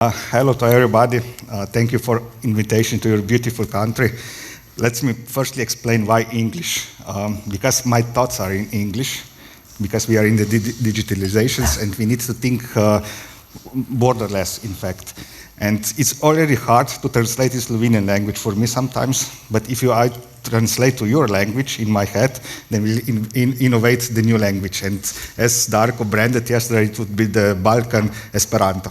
Hello to everybody. Thank you for invitation to your beautiful country. Let me firstly explain why English. Because my thoughts are in English, because we are in the digitalizations and we need to think borderless, in fact. And it's already hard to translate the Slovenian language for me sometimes, but if I translate to your language in my head, then we'll innovate the new language. And as Darko branded yesterday, it would be the Balkan Esperanto.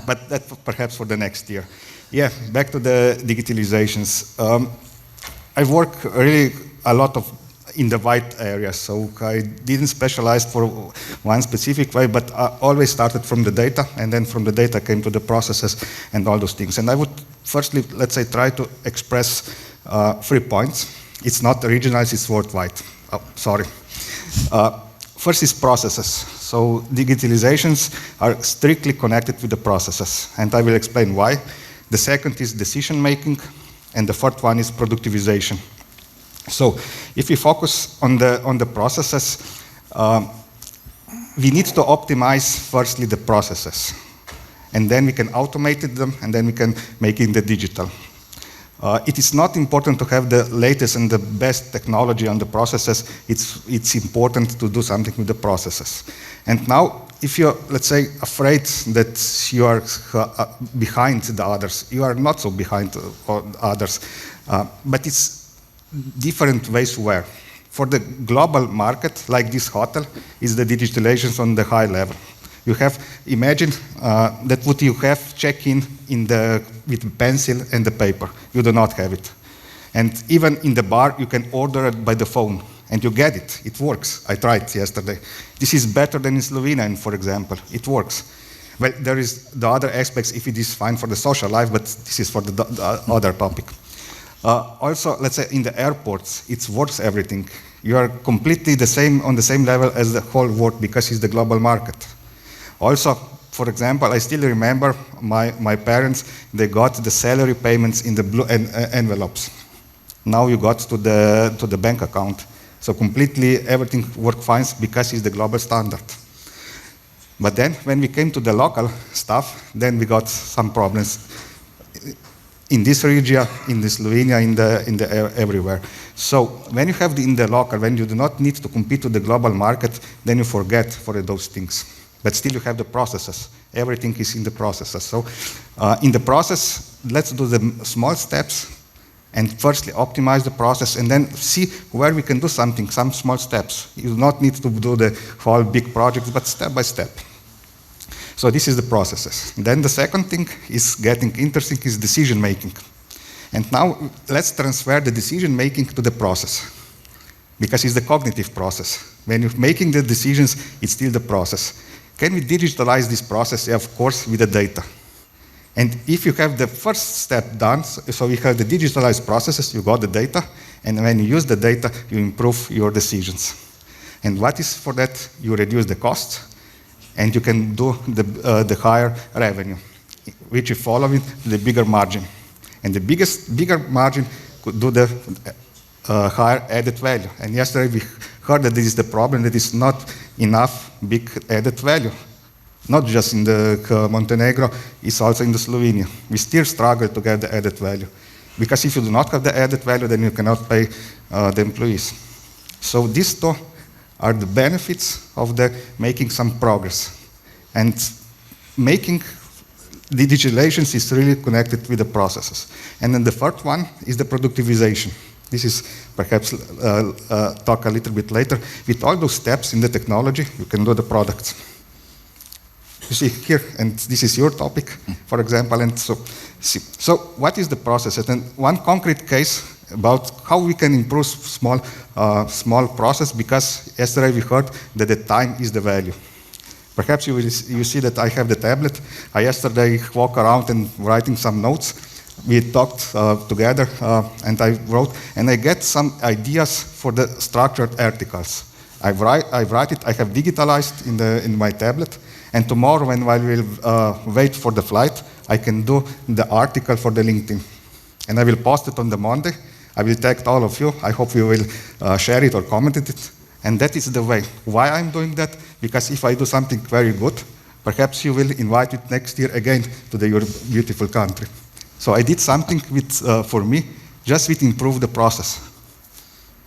But that perhaps for the next year. Yeah, back to the digitalizations. I work really a lot in the white area, so I didn't specialize for one specific way, but I always started from the data, and then from the data came to the processes and all those things. And I would firstly, let's say, try to express 3 points. It's not regionalized, it's worldwide. Oh, sorry. First is processes. So digitalizations are strictly connected with the processes, and I will explain why. The second is decision making, and the third one is productivization. So if we focus on the processes, we need to optimize firstly the processes, and then we can automate them, and then we can make it the digital. It is not important to have the latest and the best technology on the processes. It's important to do something with the processes. And now, if you're, let's say, afraid that you are behind the others, you are not so behind others, but it's different ways where. For the global market, like this hotel, is the digitalizations on the high level. You have, imagine that what you have check-in with pencil and the paper. You do not have it. And even in the bar, you can order it by the phone, and you get it. It works. I tried yesterday. This is better than in Slovenia, for example. It works. Well, there is the other aspects, if it is fine for the social life, but this is for the other topic. Also, let's say in the airports, it works everything. You are completely on the same level as the whole world because it's the global market. Also, for example, I still remember my parents, they got the salary payments in the blue envelopes. Now you got to the bank account. So completely everything works fine because it's the global standard. But then when we came to the local stuff, then we got some problems in this region, in the Slovenia, in the everywhere. So when you have in the local, when you do not need to compete with the global market, then you forget for those things. But still you have the processes. Everything is in the processes. So in the process, let's do the small steps and firstly optimize the process and then see where we can do something, some small steps. You do not need to do the whole big projects, but step by step. So this is the processes. Then the second thing is getting interesting is decision making. And now let's transfer the decision making to the process, because it's the cognitive process. When you're making the decisions, it's still the process. Can we digitalize this process? Yeah, of course, with the data. And if you have the first step done, so you have the digitalized processes, you got the data, and when you use the data, you improve your decisions. And what is for that? You reduce the cost, and you can do the higher revenue, which you follow with the bigger margin. And the bigger margin could do the higher added value. And yesterday we heard that this is the problem, that is not enough big added value. Not just in the Montenegro, it's also in the Slovenia. We still struggle to get the added value. Because if you do not have the added value, then you cannot pay the employees. So these two are the benefits of making some progress. And making digitalizations is really connected with the processes. And then the third one is the productivization. This is perhaps talk a little bit later. With all those steps in the technology, you can do the products. You see here, and this is your topic, for example. And so what is the process? And one concrete case about how we can improve small process, because yesterday we heard that the time is the value. Perhaps you see that I have the tablet. I yesterday walked around and writing some notes. We talked together, and I wrote, and I get some ideas for the structured articles. I write it. I have digitalized in my tablet, and tomorrow, when I will wait for the flight, I can do the article for the LinkedIn, and I will post it on the Monday. I will tag all of you. I hope you will share it or comment it, and that is the way. Why I'm doing that? Because if I do something very good, Perhaps you will invite me next year again to your beautiful country. So I did something for me, just with improve the process.